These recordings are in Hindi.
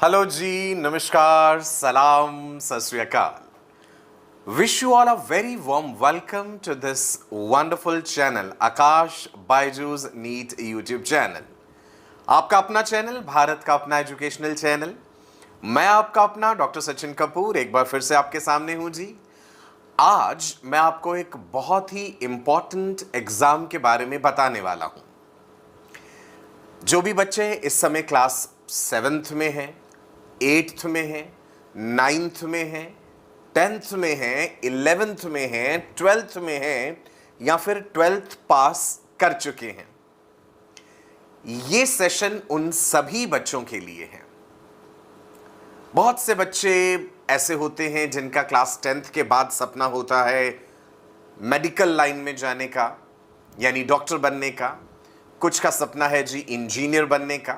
हेलो जी, नमस्कार, सलाम, सत श्री अकाल. Wish you all a very warm welcome to this wonderful channel, Aakash Byju's NEET YouTube channel. आपका अपना चैनल, भारत का अपना एजुकेशनल चैनल. मैं आपका अपना डॉक्टर सचिन कपूर एक बार फिर से आपके सामने हूं जी. आज मैं आपको एक बहुत ही इंपॉर्टेंट एग्जाम के बारे में बताने वाला हूं. जो भी बच्चे इस समय क्लास 7th में हैं, 8th में हैं, 9th में हैं, 10th में हैं, 11th में हैं, 12th में हैं या फिर 12th पास कर चुके हैं, ये सेशन उन सभी बच्चों के लिए है. बहुत से बच्चे ऐसे होते हैं जिनका क्लास 10th के बाद सपना होता है मेडिकल लाइन में जाने का, यानी डॉक्टर बनने का. कुछ का सपना है जी इंजीनियर बनने का.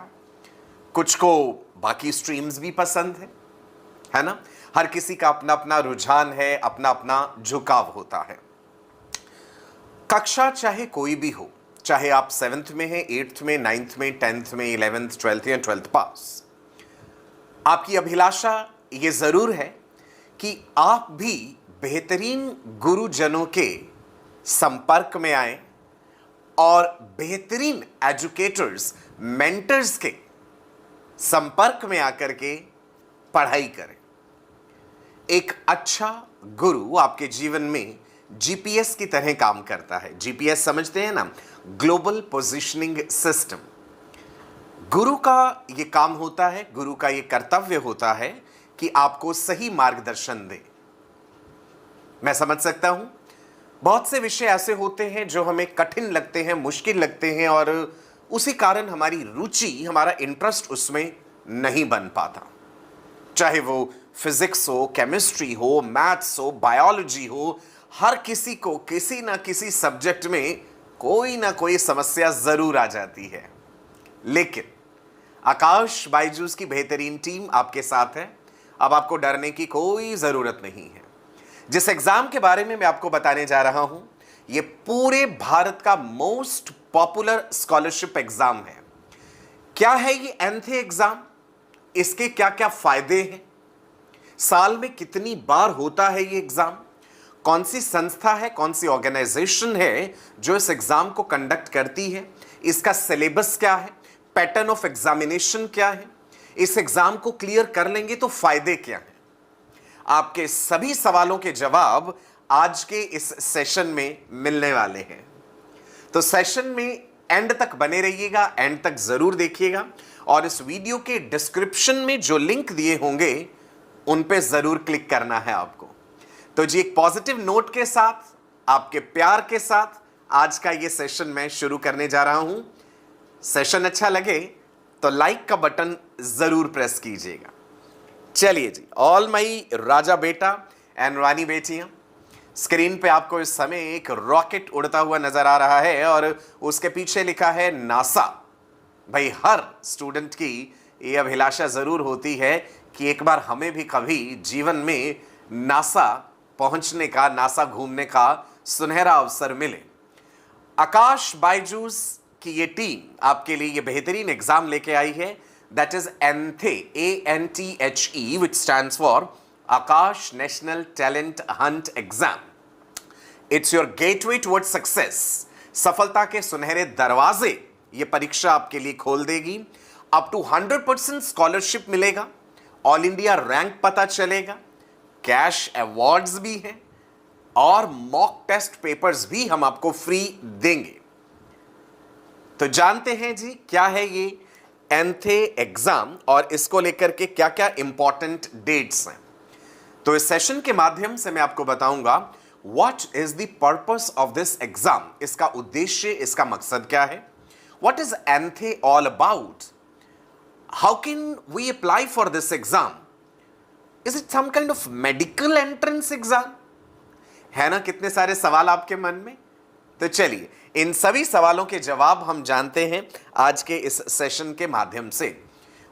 कुछ को बाकी स्ट्रीम्स भी पसंद है ना. हर किसी का अपना अपना रुझान है, अपना अपना झुकाव होता है. कक्षा चाहे कोई भी हो, चाहे आप 7th में हैं, 8th में, 9th में, 10th में, 11th, 12th या 12th पास, आपकी अभिलाषा ये जरूर है कि आप भी बेहतरीन गुरुजनों के संपर्क में आए और बेहतरीन एजुकेटर्स, मेंटर्स के संपर्क में आकर के पढ़ाई करें. एक अच्छा गुरु आपके जीवन में जीपीएस की तरह काम करता है. जीपीएस समझते हैं ना, ग्लोबल पोजीशनिंग सिस्टम. गुरु का ये काम होता है, गुरु का ये कर्तव्य होता है कि आपको सही मार्गदर्शन दे. मैं समझ सकता हूं बहुत से विषय ऐसे होते हैं जो हमें कठिन लगते हैं, मुश्किल लगते हैं और उसी कारण हमारी रुचि, हमारा इंटरेस्ट उसमें नहीं बन पाता. चाहे वो फिजिक्स हो, केमिस्ट्री हो, मैथ्स हो, बायोलॉजी हो, हर किसी को किसी ना किसी सब्जेक्ट में कोई ना कोई समस्या जरूर आ जाती है. लेकिन आकाश बायजूस की बेहतरीन टीम आपके साथ है. अब आपको डरने की कोई जरूरत नहीं है. जिस एग्जाम के बारे में मैं आपको बताने जा रहा हूं, यह पूरे भारत का मोस्ट पॉपुलर स्कॉलरशिप एग्जाम है. क्या है ये एनथे एग्जाम? इसके क्या क्या फायदे हैं? साल में कितनी बार होता है ये एग्जाम? कौन सी संस्था है, कौन सी ऑर्गेनाइजेशन है जो इस एग्जाम को कंडक्ट करती है? इसका सिलेबस क्या है? पैटर्न ऑफ एग्जामिनेशन क्या है? इस एग्जाम को क्लियर कर लेंगे तो फायदे क्या हैं? आपके सभी सवालों के जवाब आज के इस सेशन में मिलने वाले हैं. तो सेशन में एंड तक बने रहिएगा, एंड तक जरूर देखिएगा और इस वीडियो के डिस्क्रिप्शन में जो लिंक दिए होंगे उन पे जरूर क्लिक करना है आपको. तो जी एक पॉजिटिव नोट के साथ, आपके प्यार के साथ आज का ये सेशन मैं शुरू करने जा रहा हूं. सेशन अच्छा लगे तो लाइक का बटन जरूर प्रेस कीजिएगा. चलिए जी, ऑल माई राजा बेटा एंड रानी बेटियां, स्क्रीन पे आपको इस समय एक रॉकेट उड़ता हुआ नजर आ रहा है और उसके पीछे लिखा है नासा. भाई हर स्टूडेंट की ये अभिलाषा जरूर होती है कि एक बार हमें भी कभी जीवन में नासा पहुंचने का, नासा घूमने का सुनहरा अवसर मिले. आकाश बायजूस की ये टीम आपके लिए ये बेहतरीन एग्जाम लेके आई है. That is ANTHE, ANTHE, which stands for Akash National Talent Hunt Exam. It's your gateway towards success. सफलता के सुनहरे दरवाजे ये परीक्षा आपके लिए खोल देगी. अप टू 100% स्कॉलरशिप मिलेगा, ऑल इंडिया रैंक पता चलेगा, कैश अवार्ड्स भी हैं और मॉक टेस्ट पेपर्स भी हम आपको फ्री देंगे. तो जानते हैं जी क्या है ये एनथे एग्जाम और इसको लेकर के क्या क्या इंपॉर्टेंट डेट्स हैं. तो इस सेशन के माध्यम से मैं आपको बताऊंगा what is the purpose of this exam. इसका उद्देश्य, इसका मकसद क्या है? What is ANTHE all about? How can we apply for this exam? Is it some kind of medical entrance exam? है ना कितने सारे सवाल आपके मन में. तो चलिए इन सभी सवालों के जवाब हम जानते हैं आज के इस सेशन के माध्यम से.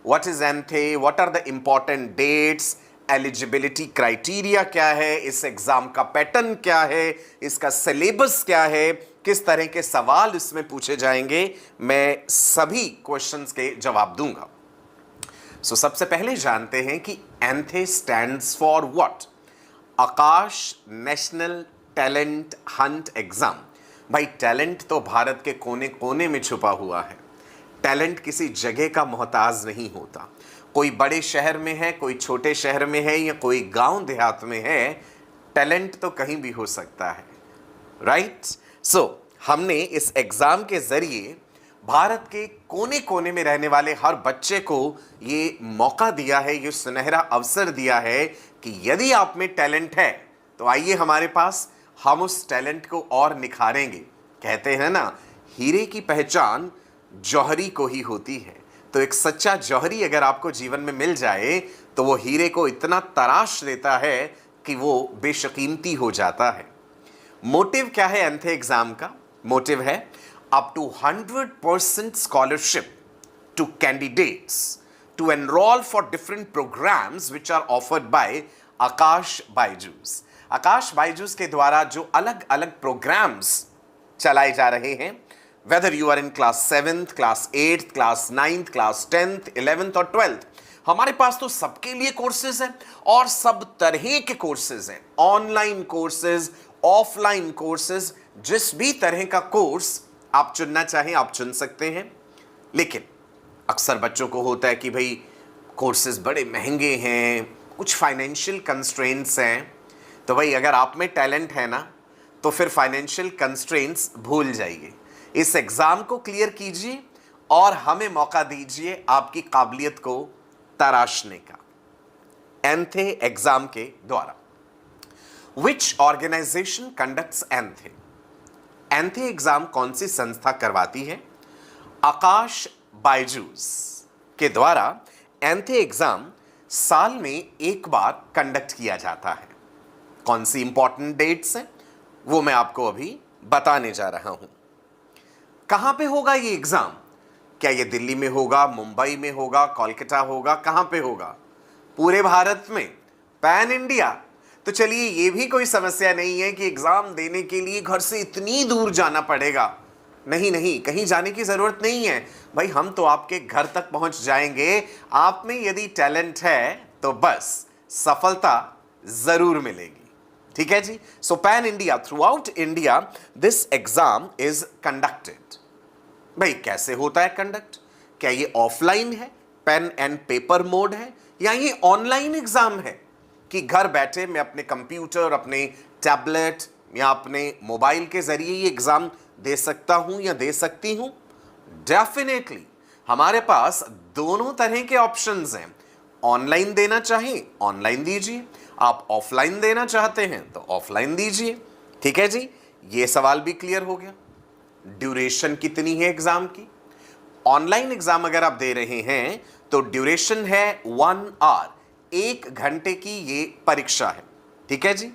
What is ANTHE, what are the important dates, eligibility criteria क्या है, इस एग्जाम का पैटर्न क्या है, इसका सिलेबस क्या है, किस तरह के सवाल इसमें पूछे जाएंगे, मैं सभी क्वेश्चंस के जवाब दूंगा. सो सबसे पहले जानते हैं कि ANTHE stands for what. Akash national talent Hunt exam. भाई टैलेंट तो भारत के कोने कोने में छुपा हुआ है। टैलेंट किसी जगह का मोहताज नहीं होता। कोई बड़े शहर में है, कोई छोटे शहर में है, या कोई गांव देहात में है, टैलेंट तो कहीं भी हो सकता है, राइट। सो हमने इस एग्जाम के जरिए भारत के कोने कोने में रहने वाले हर बच्चे को ये मौका दिया है, ये सुनहरा अवसर दिया है कि यदि आप में टैलेंट है तो आइए हमारे पास, हम उस टैलेंट को और निखारेंगे। कहते हैं ना, हीरे की पहचान जौहरी को ही होती है। तो एक सच्चा जौहरी अगर आपको जीवन में मिल जाए तो वो हीरे को इतना तराश देता है कि वो बेशकीमती हो जाता है। मोटिव क्या है एंथे एग्जाम का? मोटिव है up to 100% scholarship to candidates to enroll for different programs which are offered by Aakash Byju's. Aakash Byju's के द्वारा जो अलग अलग प्रोग्राम्स चलाए जा रहे हैं, whether you are in class 7th, class 8th, class 9th, class 10th, 11th और 12th, हमारे पास तो सबके लिए कोर्सेज हैं और सब तरह के कोर्सेज हैं। ऑनलाइन कोर्सेज, ऑफलाइन कोर्सेज, जिस भी तरह का कोर्स आप चुनना चाहें आप चुन सकते हैं। लेकिन अक्सर बच्चों को होता है कि भाई कोर्सेज बड़े महंगे हैं, कुछ फाइनेंशियल कंस्ट्रेंट्स हैं। तो भाई अगर आप में टैलेंट है ना, तो फिर फाइनेंशियल कंस्ट्रेंट्स भूल जाइए। इस एग्जाम को क्लियर कीजिए और हमें मौका दीजिए आपकी काबिलियत को तराशने का। एंथे एग्जाम के द्वारा which organization conducts ANTHE? ANTHE exam कौन सी संस्था करवाती है? आकाश बायजूस के द्वारा एंथे एग्जाम साल में एक बार कंडक्ट किया जाता है। कौन सी इंपॉर्टेंट डेट्स हैं वो मैं आपको अभी बताने जा रहा हूं। कहां पे होगा ये एग्जाम? क्या ये दिल्ली में होगा, मुंबई में होगा, कोलकाता होगा, कहां पे होगा? पूरे भारत में, पैन इंडिया। तो चलिए ये भी कोई समस्या नहीं है कि एग्जाम देने के लिए घर से इतनी दूर जाना पड़ेगा। नहीं नहीं, कहीं जाने की जरूरत नहीं है भाई, हम तो आपके घर तक पहुंच जाएंगे। आप में यदि टैलेंट है तो बस सफलता जरूर मिलेगी। ठीक है जी। So pan India, throughout India this exam is conducted. भाई कैसे होता है कंडक्ट? क्या ये ऑफलाइन है, पेन एंड पेपर मोड है, या ये ऑनलाइन एग्जाम है कि घर बैठे मैं अपने कंप्यूटर, अपने टैबलेट या अपने मोबाइल के जरिए ये एग्जाम दे सकता हूं या दे सकती हूं? डेफिनेटली हमारे पास दोनों तरह के ऑप्शंस हैं। ऑनलाइन देना चाहें ऑनलाइन दीजिए, आप ऑफलाइन देना चाहते हैं तो ऑफलाइन दीजिए। ठीक है जी, ये सवाल भी क्लियर हो गया। ड्यूरेशन कितनी है एग्जाम की? ऑनलाइन एग्जाम अगर आप दे रहे हैं तो ड्यूरेशन है 1 आवर, 1 घंटे की ये परीक्षा है। ठीक है जी।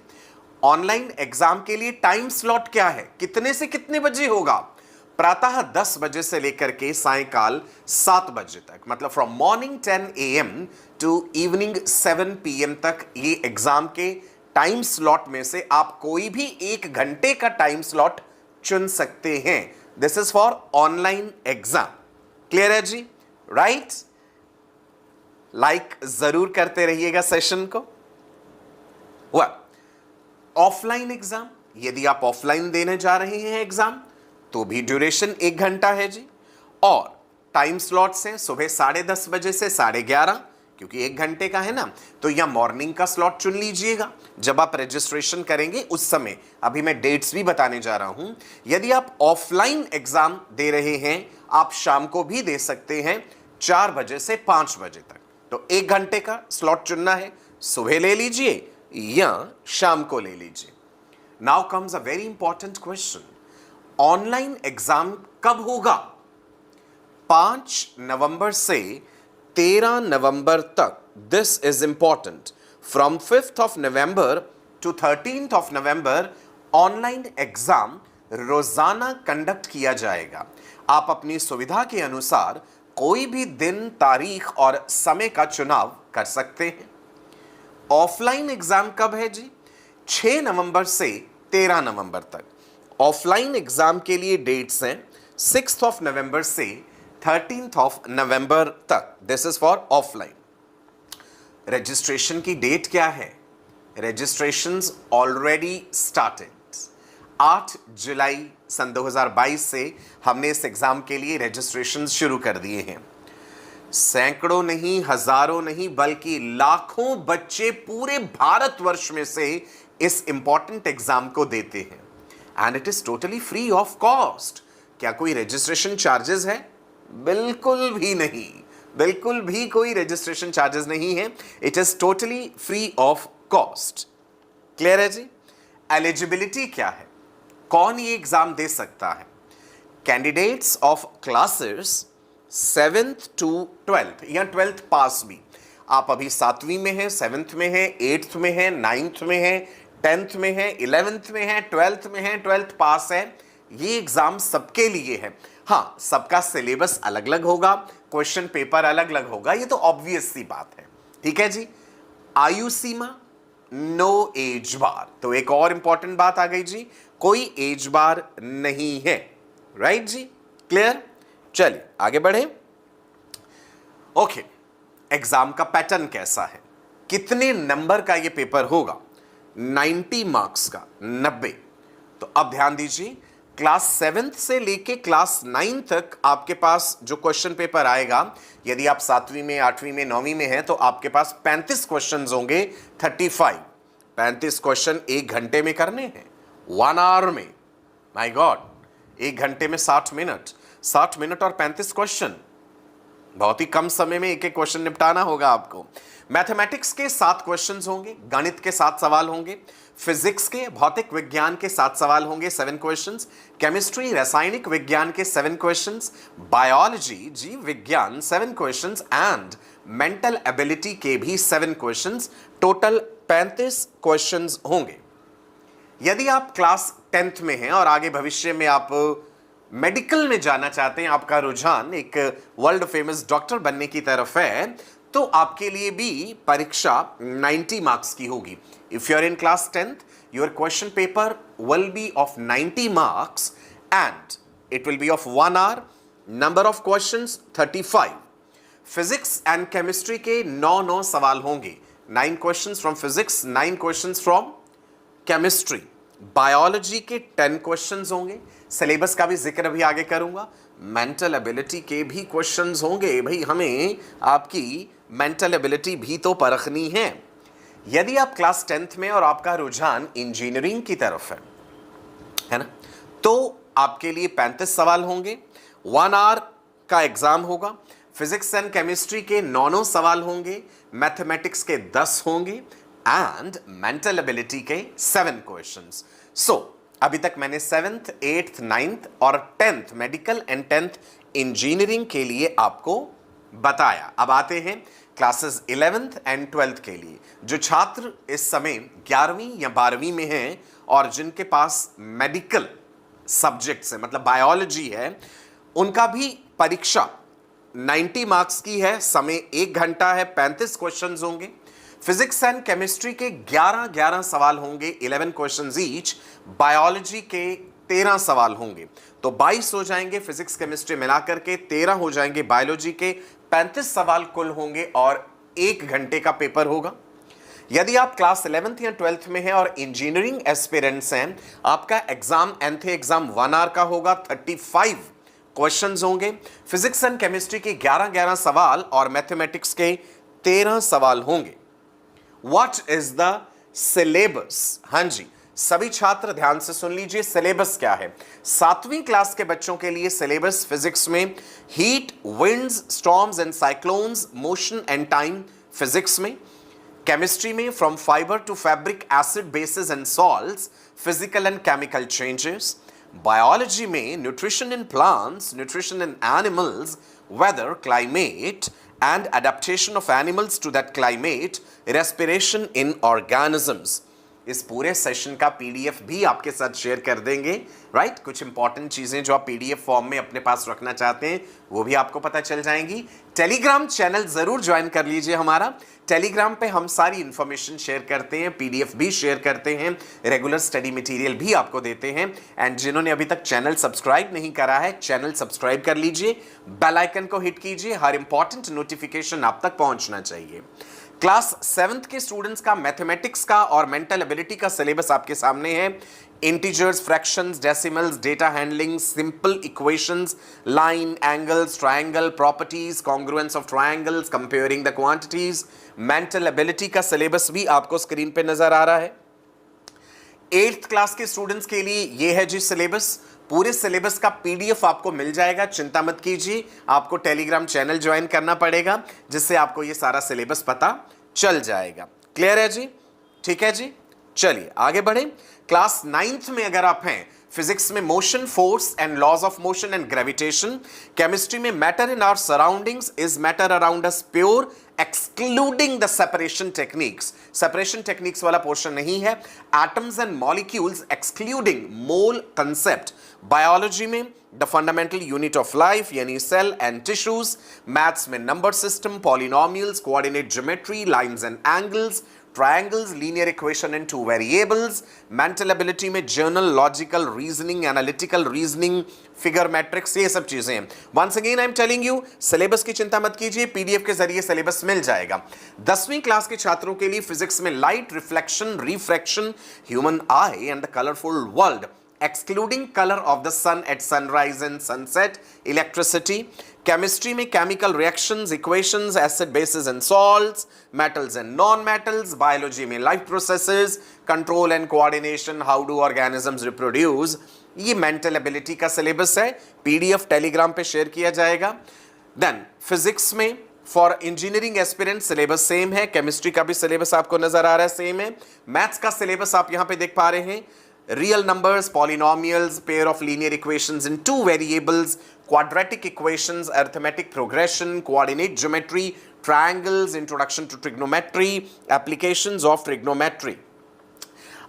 ऑनलाइन एग्जाम के लिए टाइम स्लॉट क्या है, कितने से कितने बजे होगा? प्रातः 10 बजे से लेकर के सायंकाल 7 बजे तक, मतलब from morning 10 AM to evening 7 PM तक ये एग्जाम के टाइम स्लॉट में से आप कोई भी 1 घंटे का टाइम स्लॉट चुन सकते हैं। This is for online exam. Clear है जी? राइट? लाइक जरूर करते रहिएगा सेशन को। ऑफलाइन एग्जाम, यदि आप ऑफलाइन देने जा रहे हैं एग्जाम तो भी ड्यूरेशन 1 घंटा है जी, और टाइम स्लॉट्स हैं सुबह 10:30 बजे से 11:30, क्योंकि 1 घंटे का है ना, तो या मॉर्निंग का स्लॉट चुन लीजिएगा जब आप रजिस्ट्रेशन करेंगे उस समय। अभी मैं डेट्स भी बताने जा रहा हूं। यदि आप ऑफलाइन एग्जाम दे रहे हैं आप शाम को भी दे सकते हैं 4 बजे से 5 बजे तक। तो 1 घंटे का स्लॉट चुनना है, सुबह ले लीजिए या शाम को ले लीजिए। Now comes a very important question, online exam कब होगा? 5 नवंबर से 13 नवंबर तक। This is important. From 5th of November to 13th of November online exam रोजाना कंडक्ट किया जाएगा। आप अपनी सुविधा के अनुसार कोई भी दिन, तारीख और समय का चुनाव कर सकते हैं। ऑफलाइन एग्जाम कब है जी? 6 नवंबर से 13 नवंबर तक। ऑफलाइन एग्जाम के लिए डेट्स हैं 6th of November से 13th of November तक। This is for offline. Registration की डेट क्या है? Registrations already started. 8 जुलाई सन 2022 से हमने इस एग्जाम के लिए रजिस्ट्रेशन शुरू कर दिए हैं। सैकड़ों नहीं, हजारों नहीं, बल्कि लाखों बच्चे पूरे भारतवर्ष में से इस इंपॉर्टेंट एग्जाम को देते हैं and it is totally free of cost. क्या कोई रजिस्ट्रेशन चार्जेस है? बिल्कुल भी नहीं, बिल्कुल भी कोई रजिस्ट्रेशन चार्जेस नहीं है। It is totally free of cost. Clear है जी? एलिजिबिलिटी क्या है? कौन ये एग्जाम दे सकता है? Candidates of classes 7th to 12th या 12th पास भी। आप अभी 7वीं में हैं, 7th में हैं, 8th में हैं, 9th में हैं, 10th में हैं, 11th में हैं, 12th में हैं, 12th पास है। ये एग्जाम सबके लिए है। हाँ, सबका सिलेबस अलग अलग होगा, क्वेश्चन पेपर अलग अलग होगा, ये तो ऑब्वियस सी बात है। ठीक है जी? आयु सीमा नो एज बार। तो एक और इंपॉर्टेंट बात आ गई जी, कोई एज बार नहीं है। राइट जी? क्लियर? चलिए आगे बढ़े। ओके, एग्जाम का पैटर्न कैसा है? कितने नंबर का ये पेपर होगा? 90 मार्क्स का, 90। तो अब ध्यान दीजिए, क्लास 7th से लेके क्लास 9 तक आपके पास जो क्वेश्चन पेपर आएगा, यदि आप 7वीं में, 8वीं में, 9वीं में हैं, तो आपके पास 35 क्वेश्चन होंगे। 35 क्वेश्चन 1 घंटे में करने हैं, 1 आवर में। माय गॉड, 1 घंटे में 60 मिनट, 60 मिनट और 35 क्वेश्चन। बहुत ही कम समय में एक एक क्वेश्चन निपटाना होगा आपको। मैथमेटिक्स के 7 क्वेश्चंस होंगे, गणित के 7 सवाल होंगे, फिजिक्स के, भौतिक विज्ञान के 7 सवाल होंगे, 7 क्वेश्चंस, केमिस्ट्री, रासायनिक विज्ञान के 7 क्वेश्चंस, बायोलॉजी, जीव विज्ञान 7 क्वेश्चंस एंड मेंटल एबिलिटी के भी 7 क्वेश्चंस। टोटल 35 क्वेश्चंस होंगे। यदि आप क्लास 10th में हैं और आगे भविष्य में आप मेडिकल में जाना चाहते हैं, आपका रुझान एक वर्ल्ड फेमस डॉक्टर बनने की तरफ है, तो आपके लिए भी परीक्षा 90 मार्क्स की होगी। If you are in class 10th, your question paper will be of 90 marks and it will be of 1 hour. Number of questions 35। Physics and chemistry के 9 सवाल होंगे, 9 questions from physics, 9 questions from chemistry. Biology के 10 क्वेश्चंस होंगे, सिलेबस का भी जिक्र अभी आगे करूंगा। मेंटल एबिलिटी के भी क्वेश्चंस होंगे। भाई, हमें आपकी मेंटल एबिलिटी भी तो परखनी है। यदि आप क्लास 10th में और आपका रुझान इंजीनियरिंग की तरफ है ना, तो आपके लिए 35 सवाल होंगे, 1 आवर का एग्जाम होगा। फिजिक्स एंड केमिस्ट्री के 9 सवाल होंगे, मैथमेटिक्स के 10 होंगे एंड मेंटल एबिलिटी के 7 क्वेश्चंस। सो अभी तक मैंने 7th, 8th, 9th और 10th medical and 10th engineering के लिए आपको बताया। अब आते हैं क्लासेस 11th एंड 12th के लिए। जो छात्र इस समय 11वीं या 12वीं में हैं और जिनके पास मेडिकल सब्जेक्ट्स है, मतलब बायोलॉजी है, उनका भी परीक्षा 90 मार्क्स की है। समय 1 घंटा है, 35 क्वेश्चंस होंगे। फिजिक्स एंड केमिस्ट्री के 11 सवाल होंगे, 11 क्वेश्चंस ईच। बायोलॉजी के 13 सवाल होंगे, तो 22 हो जाएंगे फिजिक्स केमिस्ट्री मिलाकर के, 13 हो जाएंगे बायोलॉजी के, 35 सवाल कुल होंगे और 1 घंटे का पेपर होगा। यदि आप क्लास 11th या 12th में हैं और इंजीनियरिंग एस्पिरेंट्स हैं, आपका एग्जाम एंथ एग्जाम 1 आवर का होगा, 35 क्वेश्चंस होंगे। फिजिक्स एंड केमिस्ट्री के 11 सवाल और मैथमेटिक्स के 13 सवाल होंगे। What is the syllabus? हाँ जी, सभी छात्र ध्यान से सुन लीजिए, सिलेबस क्या है। 7वीं क्लास के बच्चों के लिए सिलेबस फिजिक्स में heat, winds, storms and cyclones, motion and time physics में। केमिस्ट्री में from fibre to fabric, acid, bases and salts, physical and chemical changes. Biology में nutrition in plants, nutrition in animals, weather, climate and adaptation of animals to that climate, respiration in organisms। इस पूरे सेशन का पीडीएफ भी आपके साथ शेयर कर देंगे। राइट, कुछ इंपॉर्टेंट चीजें जो आप पीडीएफ फॉर्म में अपने पास रखना चाहते हैं वो भी आपको पता चल जाएंगी। टेलीग्राम चैनल जरूर ज्वाइन कर लीजिए हमारा। टेलीग्राम पे हम सारी इंफॉर्मेशन शेयर करते हैं, पीडीएफ भी शेयर करते हैं, रेगुलर स्टडी मटेरियल भी आपको देते हैं। एंड जिन्होंने अभी तक चैनल सब्सक्राइब नहीं करा है, चैनल सब्सक्राइब कर लीजिए, बेल आइकन को हिट कीजिए, हर इंपॉर्टेंट नोटिफिकेशन आप तक पहुंचना चाहिए। क्लास 7th के स्टूडेंट्स का मैथमेटिक्स का और मेंटल एबिलिटी का सिलेबस आपके सामने है। Integers, fractions, decimals, data handling, simple equations, line, angles, triangle, properties, congruence of triangles, comparing the quantities. Mental ability का सिलेबस भी आपको स्क्रीन पे नजर आ रहा है। 8th क्लास के स्टूडेंट्स के लिए यह है जी सिलेबस। पूरे सिलेबस का पीडीएफ आपको मिल जाएगा, चिंता मत कीजिए। आपको टेलीग्राम चैनल ज्वाइन करना पड़ेगा जिससे आपको यह सारा सिलेबस पता चल जाएगा। क्लियर है जी? ठीक है जी, चलिए आगे बढ़ें। क्लास 9th में अगर आप हैं, फिजिक्स में motion, force and laws of motion and gravitation. Chemistry में matter in our surroundings is matter around us pure excluding the separation techniques. Separation techniques वाला पोर्शन नहीं है। Atoms and molecules excluding mole concept. Biology में the fundamental unit of life यानी सेल एंड टिश्यूज। मैथ्स में number system, polynomials, coordinate geometry, lines and angles, triangles, linear equation in two variables. Mental ability में journal, logical reasoning, analytical reasoning, figure matrix, ये सब चीजें हैं। Once again I am telling you, syllabus की चिंता मत कीजिए, पीडीएफ के जरिए सिलेबस मिल जाएगा। 10वीं क्लास के छात्रों के लिए फिजिक्स में light, reflection, refraction, human I and the colourful world, excluding color of the sun at sunrise and sunset, electricity. Chemistry में chemical reactions, equations, acid, bases and salts, metals and non-metals. Biology में life processes, control and coordination, how do organisms reproduce. ये mental ability का syllabus है, PDF टेलीग्राम पे शेयर किया जाएगा। Then physics में for engineering aspirant syllabus same है। केमिस्ट्री का भी सिलेबस आपको नजर आ रहा है, सेम है। मैथ्स का सिलेबस आप यहां पे देख पा रहे हैं। Real numbers, polynomials, pair of linear equations in two variables, quadratic equations, arithmetic progression, coordinate geometry, triangles, introduction to trigonometry, applications of trigonometry.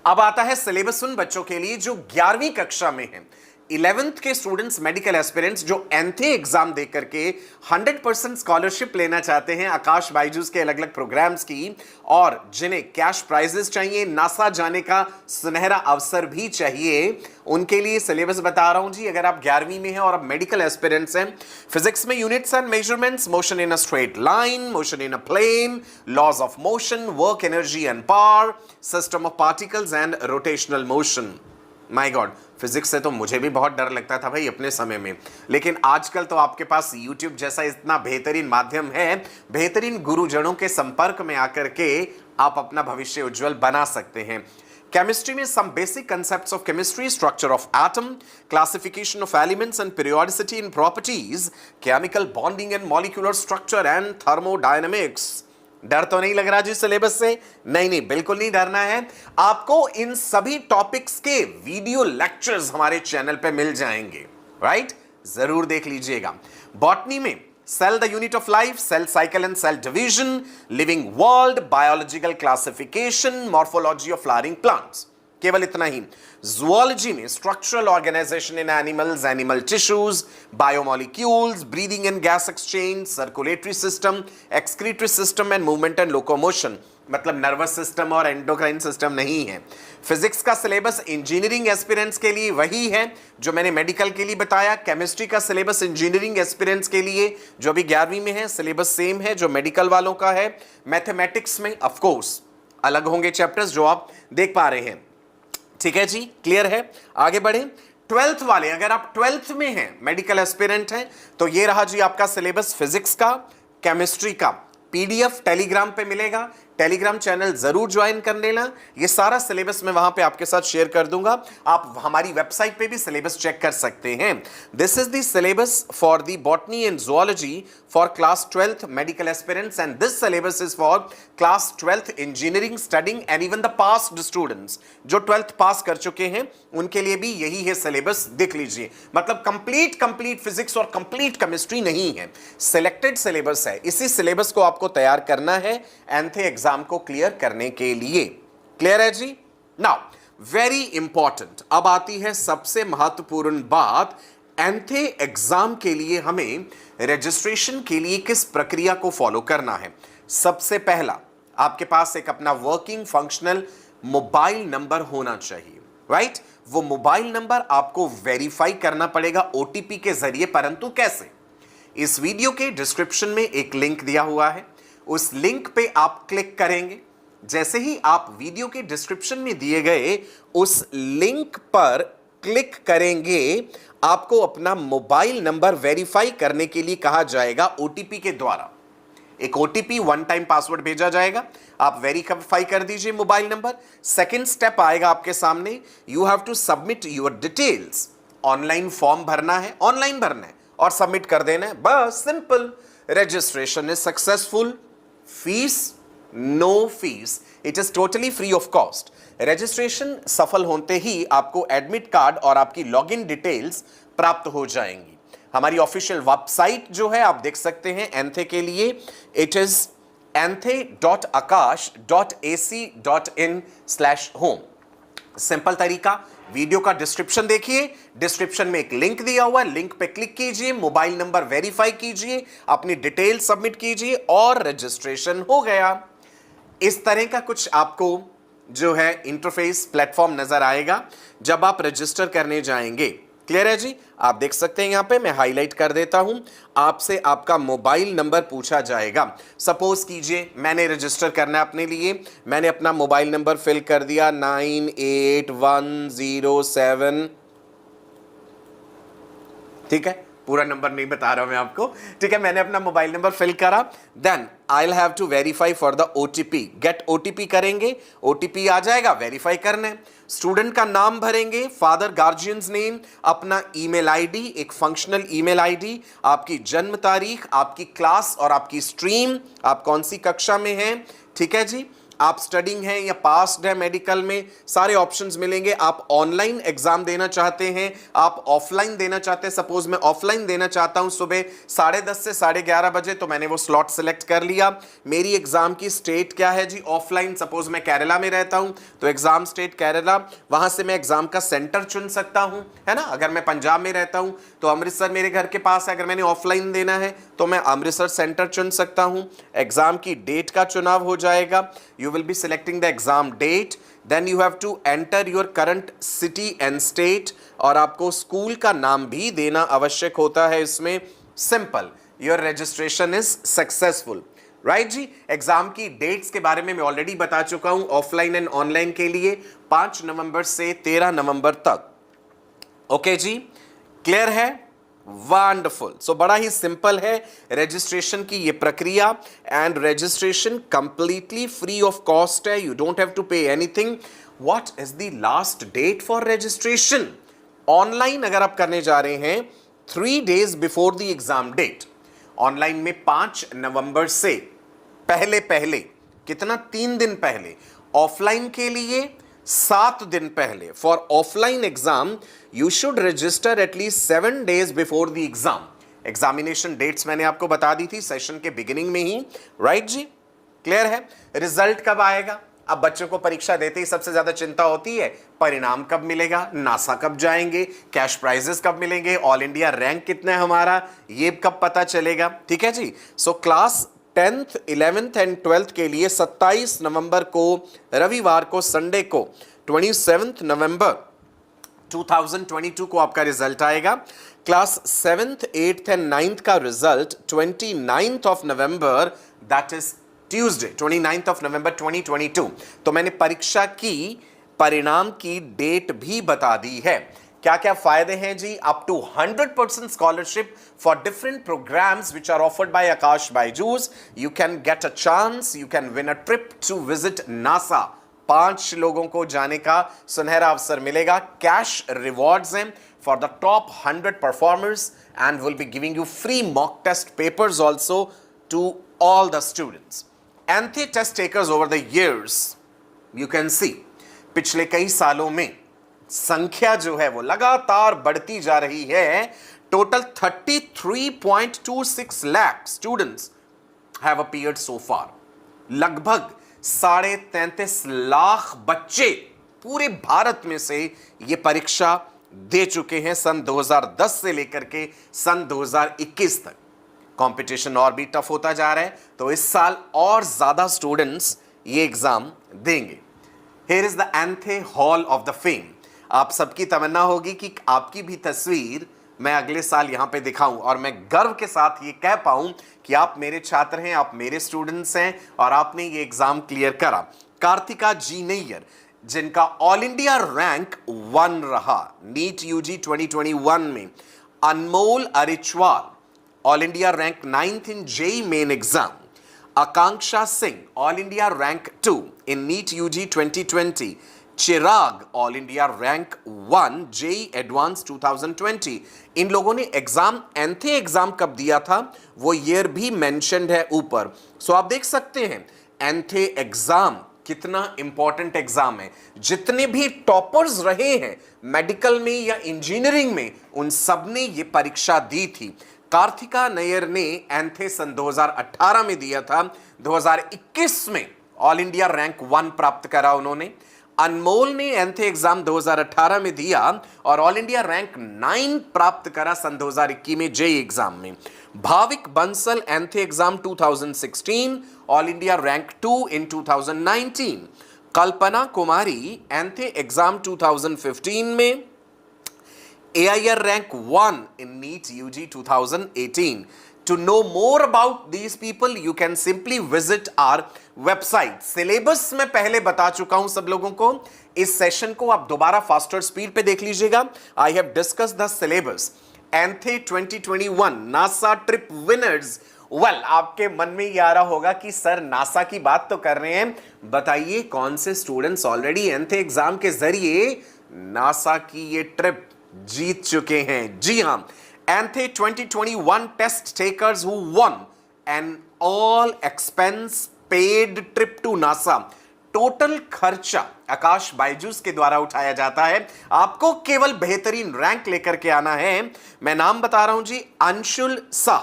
अब आता है सिलेबस उन बच्चों के लिए जो 11वीं कक्षा में हैं। 11th के स्टूडेंट्स, मेडिकल एस्पिरेंट्स जो एंथे एग्जाम दे करके 100% स्कॉलरशिप लेना चाहते हैं आकाश बायजूस के अलग अलग प्रोग्राम्स की, और जिन्हें कैश प्राइजेस चाहिए, नासा जाने का सुनहरा अवसर भी चाहिए, उनके लिए सिलेबस बता रहा हूं जी। अगर आप 11वीं में हैं और आप मेडिकल एस्पिरेंट्स हैं, फिजिक्स में units and measurements, motion in a straight line, motion in a plane, laws of motion, work, energy and power, system of particles and rotational motion. My god, physics से तो मुझे भी बहुत डर लगता था भाई अपने समय में, लेकिन आजकल तो आपके पास यूट्यूब जैसा इतना बेहतरीन माध्यम है, बेहतरीन गुरुजनों के संपर्क में आकर के आप अपना भविष्य उज्जवल बना सकते हैं। केमिस्ट्री में some basic concepts of chemistry, structure of atom, classification of elements and periodicity in properties, chemical bonding and molecular structure and thermodynamics. डर तो नहीं लग रहा जी सिलेबस से? नहीं नहीं, बिल्कुल नहीं डरना है। आपको इन सभी टॉपिक्स के वीडियो लेक्चर्स हमारे चैनल पे मिल जाएंगे, राइट? जरूर देख लीजिएगा। बॉटनी में cell the unit of life, cell cycle and cell division, living world, biological classification, morphology of flowering plants, केवल इतना ही। ज़ूलॉजी में structural organisation in animals, animal tissues, biomolecules, breathing and gas exchange, circulatory system, excretory system and movement and locomotion, मतलब नर्वस सिस्टम और एंडोक्राइन सिस्टम नहीं है। फिजिक्स का सिलेबस इंजीनियरिंग एस्पिरेंट्स के लिए वही है जो मैंने मेडिकल के लिए बताया। केमिस्ट्री का सिलेबस इंजीनियरिंग एस्पिरेंट्स के लिए जो अभी 11वीं में है, सिलेबस सेम है जो मेडिकल वालों का है। मैथमेटिक्स में ऑफ कोर्स अलग होंगे चैप्टर्स जो आप देख पा रहे हैं। ठीक है जी, क्लियर है? आगे बढ़ें। 12th वाले, अगर आप 12th में हैं, मेडिकल एस्पिरेंट हैं, तो ये रहा जी आपका सिलेबस फिजिक्स का, केमिस्ट्री का। पीडीएफ टेलीग्राम पे मिलेगा, टेलीग्राम चैनल जरूर ज्वाइन कर लेना। ये सारा सिलेबस मैं वहां पे आपके साथ शेयर कर दूंगा। आप हमारी वेबसाइट पे भी सिलेबस चेक कर सकते हैं। This is the syllabus for the botany and zoology for class 12th medical aspirants, and this syllabus is for class 12th engineering studying and even the passed students जो 12th पास कर चुके हैं, उनके लिए भी यही है सिलेबस। देख लीजिए, मतलब कंप्लीट फिजिक्स और कंप्लीट केमिस्ट्री नहीं है, सिलेक्टेड सिलेबस है। इसी सिलेबस को आपको तैयार करना है एंथे एग्जाम को क्लियर करने के लिए। क्लियर है जी? नाउ वेरी इंपॉर्टेंट, अब आती है सबसे महत्वपूर्ण बात। एंथे एग्जाम के लिए हमें रजिस्ट्रेशन के लिए किस प्रक्रिया को फॉलो करना है? सबसे पहला, आपके पास एक अपना वर्किंग फंक्शनल मोबाइल नंबर होना चाहिए, राइट? वो मोबाइल नंबर आपको वेरीफाई करना पड़ेगा ओटीपी के जरिए, परंतु कैसे? इस वीडियो के डिस्क्रिप्शन में एक लिंक दिया हुआ है, उस लिंक पे आप क्लिक करेंगे। जैसे ही आप वीडियो के डिस्क्रिप्शन में दिए गए उस लिंक पर क्लिक करेंगे, आपको अपना मोबाइल नंबर वेरीफाई करने के लिए कहा जाएगा ओटीपी के द्वारा। एक ओटीपी वन टाइम पासवर्ड भेजा जाएगा, आप वेरीफाई कर दीजिए मोबाइल नंबर। सेकंड स्टेप आएगा आपके सामने, you have to submit your details. Online form भरना है, ऑनलाइन भरना है और सबमिट कर देना है, बस simple. Registration is successful. Fees no fees, it is totally free of cost. Registration सफल होते ही आपको एडमिट कार्ड और आपकी लॉगिन डिटेल्स प्राप्त हो जाएंगी। हमारी ऑफिशियल वेबसाइट जो है आप देख सकते हैं एंथे के लिए, इट इज anthe.akash.ac.in/home। सिंपल तरीका, वीडियो का डिस्क्रिप्शन देखिए, डिस्क्रिप्शन में एक लिंक दिया हुआ है, लिंक पे क्लिक कीजिए, मोबाइल नंबर वेरीफाई कीजिए, अपनी डिटेल सबमिट कीजिए और रजिस्ट्रेशन हो गया। इस तरह का कुछ आपको जो है इंटरफेस प्लेटफॉर्म नजर आएगा जब आप रजिस्टर करने जाएंगे। क्लियर है जी? आप देख सकते हैं यहां पे, मैं हाईलाइट कर देता हूं। आपसे आपका मोबाइल नंबर पूछा जाएगा। सपोज कीजिए मैंने रजिस्टर करना है अपने लिए, मैंने अपना मोबाइल नंबर फिल कर दिया 98107, ठीक है, पूरा नंबर नहीं बता रहा हूं मैं आपको, ठीक है। मैंने अपना मोबाइल नंबर फिल करा, then I will have to verify for the OTP. Get OTP करेंगे, ओटीपी आ जाएगा, वेरीफाई करना है। स्टूडेंट का नाम भरेंगे, फादर गार्जियंस नेम, अपना ईमेल आईडी, एक फंक्शनल ईमेल आईडी, आपकी जन्म तारीख, आपकी क्लास और आपकी स्ट्रीम, आप कौन सी कक्षा में हैं, ठीक है जी। आप स्टडिंग हैं या पास्ड है मेडिकल में, सारे ऑप्शंस मिलेंगे। आप ऑनलाइन एग्जाम देना चाहते हैं, आप ऑफलाइन देना चाहते हैं। सपोज मैं ऑफलाइन देना चाहता हूं सुबह 10:30 से 11:30 बजे, तो मैंने वो स्लॉट सेलेक्ट कर लिया। मेरी एग्जाम की स्टेट क्या है जी? ऑफलाइन। सपोज मैं केरला में रहता हूं तो एग्जाम स्टेट केरला, वहां से मैं एग्जाम का सेंटर चुन सकता हूं, है ना। अगर मैं पंजाब में रहता हूं तो अमृतसर मेरे घर के पास है, अगर मैंने ऑफलाइन देना है तो मैं अमृतसर सेंटर चुन सकता हूं। एग्जाम की डेट का चुनाव हो जाएगा, you will be selecting the exam date, then you have to enter your current city and state, और आपको स्कूल का नाम भी देना आवश्यक होता है इसमें। Simple, your registration is successful, right जी। एग्जाम की डेट्स के बारे में मैं ऑलरेडी बता चुका हूं, ऑफलाइन एंड ऑनलाइन के लिए 5 नवंबर से 13 नवंबर तक। ओके जी, क्लियर है? वंडरफुल। सो बड़ा ही सिंपल है रजिस्ट्रेशन की ये प्रक्रिया, and registration completely free of cost है, you don't have to pay anything. What is the last date for registration? Online अगर आप करने जा रहे हैं 3 days before the exam date, online में 5 नवंबर से पहले पहले, कितना 3 दिन पहले, ऑफलाइन के लिए 7 दिन पहले। For offline exam you should register at least 7 days before the exam. Examination dates मैंने आपको बता दी थी सेशन के बिगिनिंग में ही, राइट जी। क्लियर है? रिजल्ट कब आएगा? अब बच्चों को परीक्षा देते ही सबसे ज्यादा चिंता होती है परिणाम कब मिलेगा, नासा कब जाएंगे, कैश प्राइजेस कब मिलेंगे, ऑल इंडिया रैंक कितना है हमारा, ये कब पता चलेगा, ठीक है जी। So class 10th, 11th and 12th के लिए 27 नवंबर को, रविवार को, संडे को 27 नवंबर 2022 को आपका रिजल्ट आएगा। Class 7th, 8th and 9th का result 29th of November, that is Tuesday, 29th of November 2022। तो मैंने परीक्षा की परिणाम की डेट भी बता दी है। क्या क्या फायदे हैं जी? Up to 100% scholarship for different programs which are offered by Aakash Byju's. You can get a chance, you can win a trip to visit NASA. 5 लोगों को जाने का सुनहरा अवसर मिलेगा। कैश रिवॉर्ड्स हैं for the top 100 performers, and will be giving you free mock test papers also to all the students. ANTHE test takers over the years, you can सी पिछले कई सालों में संख्या जो है वो लगातार बढ़ती जा रही है। Total 33.26 lakh students have appeared so far. लगभग 33.5 लाख बच्चे पूरे भारत में से ये परीक्षा दे चुके हैं सन 2010 से लेकर के सन 2021 तक। कंपटीशन और भी टफ होता जा रहा है, तो इस साल और ज्यादा स्टूडेंट्स ये एग्जाम देंगे। Here is the ANTHE hall of the fame. आप सबकी तमन्ना होगी कि आपकी भी तस्वीर मैं अगले साल यहां पे दिखाऊं और मैं गर्व के साथ ये कह पाऊं कि आप मेरे छात्र हैं, आप मेरे स्टूडेंट्स हैं और आपने ये एग्जाम क्लियर करा। कार्तिका जी नैयर, जिनका ऑल इंडिया रैंक 1 रहा नीट यूजी 2021 में। Anmol Arichwal, all India rank 9th in JEE Main exam. Akanksha Singh, all India rank 2 in NEET UG 2020। Chirag, all India rank 1 JEE advance 2020। इन लोगों ने एग्जाम एंथे एग्जाम कब दिया था वो ईयर भी मेंशन्ड है ऊपर। सो आप देख सकते हैं एंथे एग्जाम कितना इंपॉर्टेंट एग्जाम है। जितने भी टॉपर्स रहे हैं मेडिकल में या इंजीनियरिंग में, उन सब ने ये परीक्षा दी थी। कार्तिका नैयर ने एंथे सन 2018 में दिया था, 2021 में ऑल इंडिया रैंक 1 प्राप्त करा उन्होंने। अनमोल ने एंथे एग्जाम 2018 में दिया और ऑल इंडिया रैंक 9 प्राप्त करा सन 2021 में जेई एग्जाम में। Bhavik Bansal ANTHE exam 2016, all India rank 2 इन 2019। कल्पना कुमारी एंथे एग्जाम 2015 में, AIR rank 1 in NEET UG 2018. To know more about these people, you can simply visit our website. Syllabus मैं पहले बता चुका हूं सब लोगों को। इस सेशन को आप दोबारा फास्टर स्पीड पे देख लीजिएगा। I have discussed the syllabus. ANTHE 2021 NASA trip winners. Well, आपके मन में ये आ रहा होगा कि सर नासा की बात तो कर रहे हैं, बताइए कौन से स्टूडेंट्स ऑलरेडी एंथे एग्जाम के जरिए नासा की ये ट्रिप जीत चुके हैं। जी हां, ANTHE 2021 test takers who won an all expense paid trip to NASA. Total खर्चा आकाश बायजूस के द्वारा उठाया जाता है। आपको केवल बेहतरीन रैंक लेकर के आना है। मैं नाम बता रहा हूं जी, Anshul Shah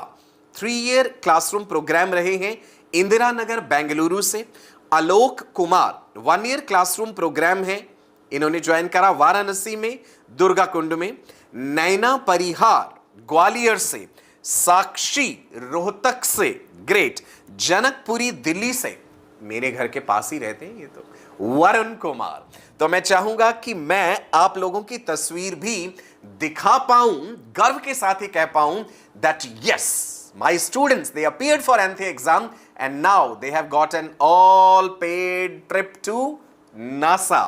3 year classroom programme रहे हैं इंदिरा नगर बेंगलुरु से। Alok Kumar 1 year classroom programme है, इन्होंने ज्वाइन करा वाराणसी में, दुर्गा कुंड में। नैना परिहार ग्वालियर से। साक्षी रोहतक से, ग्रेट। जनकपुरी दिल्ली से, मेरे घर के पास ही रहते हैं ये तो। वरुण कुमार। तो मैं चाहूंगा कि मैं आप लोगों की तस्वीर भी दिखा पाऊं, गर्व के साथ ही कह पाऊं that yes, my students, they appeared for ANTHE exam and now they have got an all paid trip to NASA.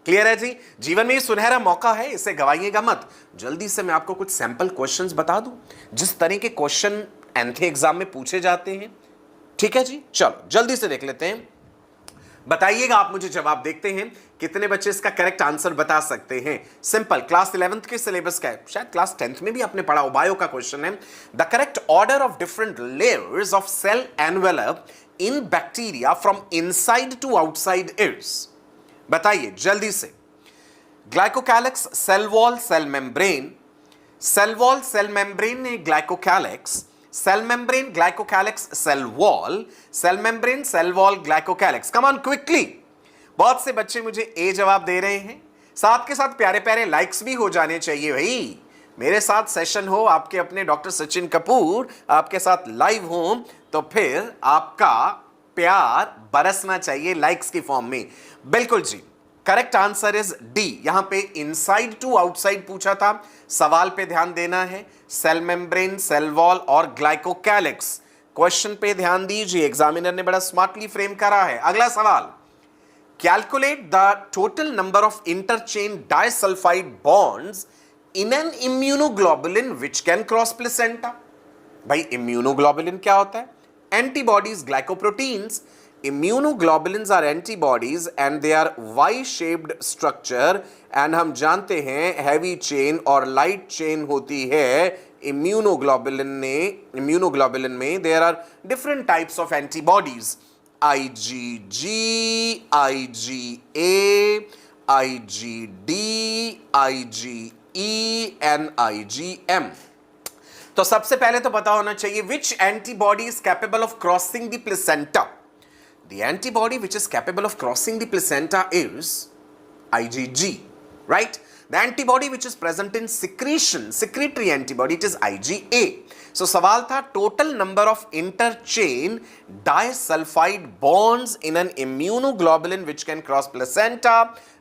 Clear है जी? जीवन में ये सुनहरा मौका है, इसे गवाइएगा मत। जल्दी से मैं आपको कुछ सैंपल क्वेश्चंस बता दूं, जिस तरह के क्वेश्चन एंथे एग्जाम में पूछे जाते हैं। ठीक है जी, चलो जल्दी से देख लेते हैं। बताइएगा आप मुझे जवाब। देखते हैं कितने बच्चे इसका करेक्ट आंसर बता सकते हैं। सिंपल, क्लास 11th के सिलेबस का है, शायद क्लास 10th में भी आपने पढ़ा हो, बायो का क्वेश्चन है। The correct order of different layers of cell envelope in bacteria from inside to outside is. बताइए जल्दी से। Glycocalyx, cell wall, cell membrane. Cell wall, cell membrane ने glycocalyx, cell membrane, glycocalyx, cell wall, cell membrane, cell wall, glycocalyx. Come on quickly. बहुत से बच्चे मुझे ए जवाब दे रहे हैं, साथ के साथ प्यारे प्यारे लाइक्स भी हो जाने चाहिए भाई। मेरे साथ सेशन हो, आपके अपने डॉक्टर सचिन कपूर आपके साथ लाइव हो, तो फिर आपका प्यार बरसना चाहिए लाइक्स की फॉर्म में। बिल्कुल जी, करेक्ट आंसर इज डी। यहां पे इनसाइड टू आउटसाइड पूछा था, सवाल पे ध्यान देना है। सेल मेम्ब्रेन, सेल वॉल और ग्लाइकोकैलिक्स, क्वेश्चन पे ध्यान दीजिए, एग्जामिनर ने बड़ा स्मार्टली फ्रेम करा है। अगला सवाल, calculate the total number of interchain disulphide bonds in an immunoglobulin which can cross placenta. भाई इम्यूनोग्लोबुलिन क्या होता है? Antibodies, glycoproteins. Immunoglobulins are antibodies and they are Y-shaped structure and हम जानते हैं heavy chain और light chain होती है immunoglobulin में। There are different types of antibodies, IgG, IgA, IgD, IgE and IgM। तो सबसे पहले तो पता होना चाहिए which antibody is capable of crossing the placenta. The antibody which is capable of crossing the placenta is IgG, right? The antibody which is present in secretion, secretory antibody, it is IgA. So सवाल था total number of interchain disulfide bonds in an immunoglobulin which can cross placenta.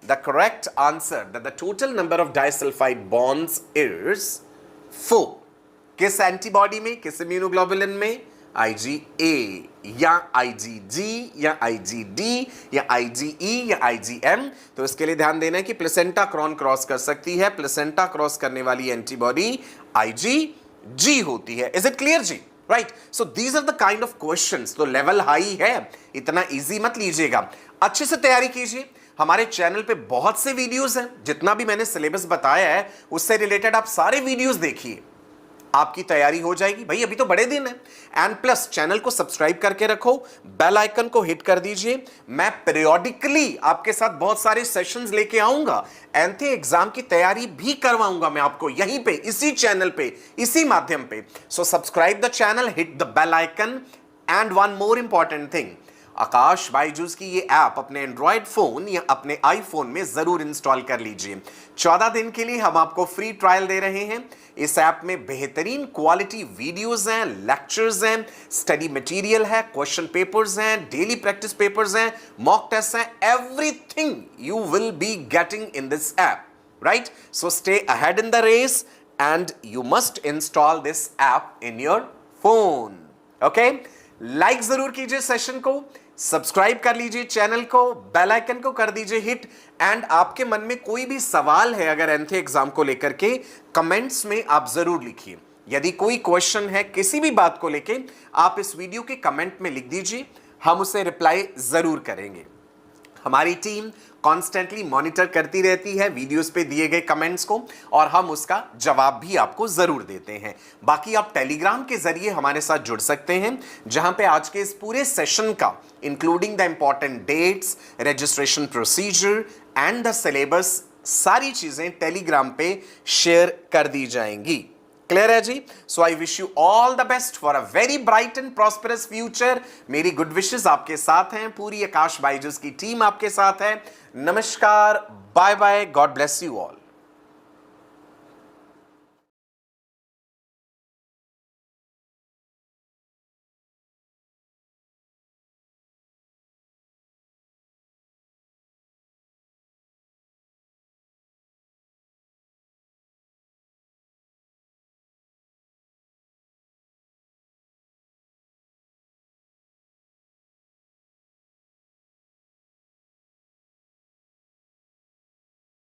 The correct answer that the total number of disulfide bonds is 4 किस एंटीबॉडी में, किस इम्यूनोग्लोबुलिन में, IgA या IgG या IgD या IgE या IgM। तो इसके लिए ध्यान देना है कि प्लेसेंटा क्रॉन क्रॉस कर सकती है, प्लेसेंटा क्रॉस करने वाली एंटीबॉडी IgG होती है। इज इट क्लियर जी? Right, so these are the kind of questions. तो लेवल हाई है, इतना इजी मत लीजिएगा, अच्छे से तैयारी कीजिए। हमारे चैनल पे बहुत से वीडियोस हैं, जितना भी मैंने सिलेबस बताया है उससे रिलेटेड आप सारे वीडियोस देखिए, आपकी तैयारी हो जाएगी। भाई अभी तो बड़े दिन है। एंड प्लस चैनल को सब्सक्राइब करके रखो, बेल आइकन को हिट कर दीजिए। मैं पीरियोडिकली आपके साथ बहुत सारे सेशंस लेके आऊंगा, एंथे एग्जाम की तैयारी भी करवाऊंगा मैं आपको यहीं पे, इसी चैनल पे, इसी माध्यम पे। So subscribe the channel, hit the bell icon. And one more important thing, Aakash Byju's की ये ऐप अपने एंड्रॉयड फोन या अपने आईफोन में जरूर इंस्टॉल कर लीजिए। 14 दिन के लिए हम आपको फ्री ट्रायल दे रहे हैं। इस ऐप में बेहतरीन क्वालिटी वीडियोस हैं, लेक्चर्स हैं, स्टडी मटेरियल है, क्वेश्चन पेपर्स हैं, डेली प्रैक्टिस पेपर्स हैं, मॉक टेस्ट हैं, everything you will be getting in this app, right? So stay ahead in the race and you must install this app in your phone. Okay, like जरूर कीजिए सेशन को, सब्सक्राइब कर लीजिए चैनल को, बेल आइकन को कर दीजिए हिट। एंड आपके मन में कोई भी सवाल है अगर एंथे एग्जाम को लेकर के, कमेंट्स में आप जरूर लिखिए। यदि कोई क्वेश्चन है किसी भी बात को लेके, आप इस वीडियो के कमेंट में लिख दीजिए, हम उसे रिप्लाई जरूर करेंगे। हमारी टीम कॉन्स्टेंटली मॉनिटर करती रहती है वीडियोस पे दिए गए कमेंट्स को, और हम उसका जवाब भी आपको जरूर देते हैं। बाकी आप टेलीग्राम के जरिए हमारे साथ जुड़ सकते हैं, जहां पे आज के इस पूरे सेशन का including the important dates, registration procedure and the syllabus, सारी चीजें टेलीग्राम पे शेयर कर दी जाएंगी। क्लियर है जी? So I wish you all the best for a very bright and prosperous future. मेरी गुड विशेस आपके साथ हैं, पूरी आकाश बायजूस की टीम आपके साथ है। नमस्कार, bye bye, God bless you all.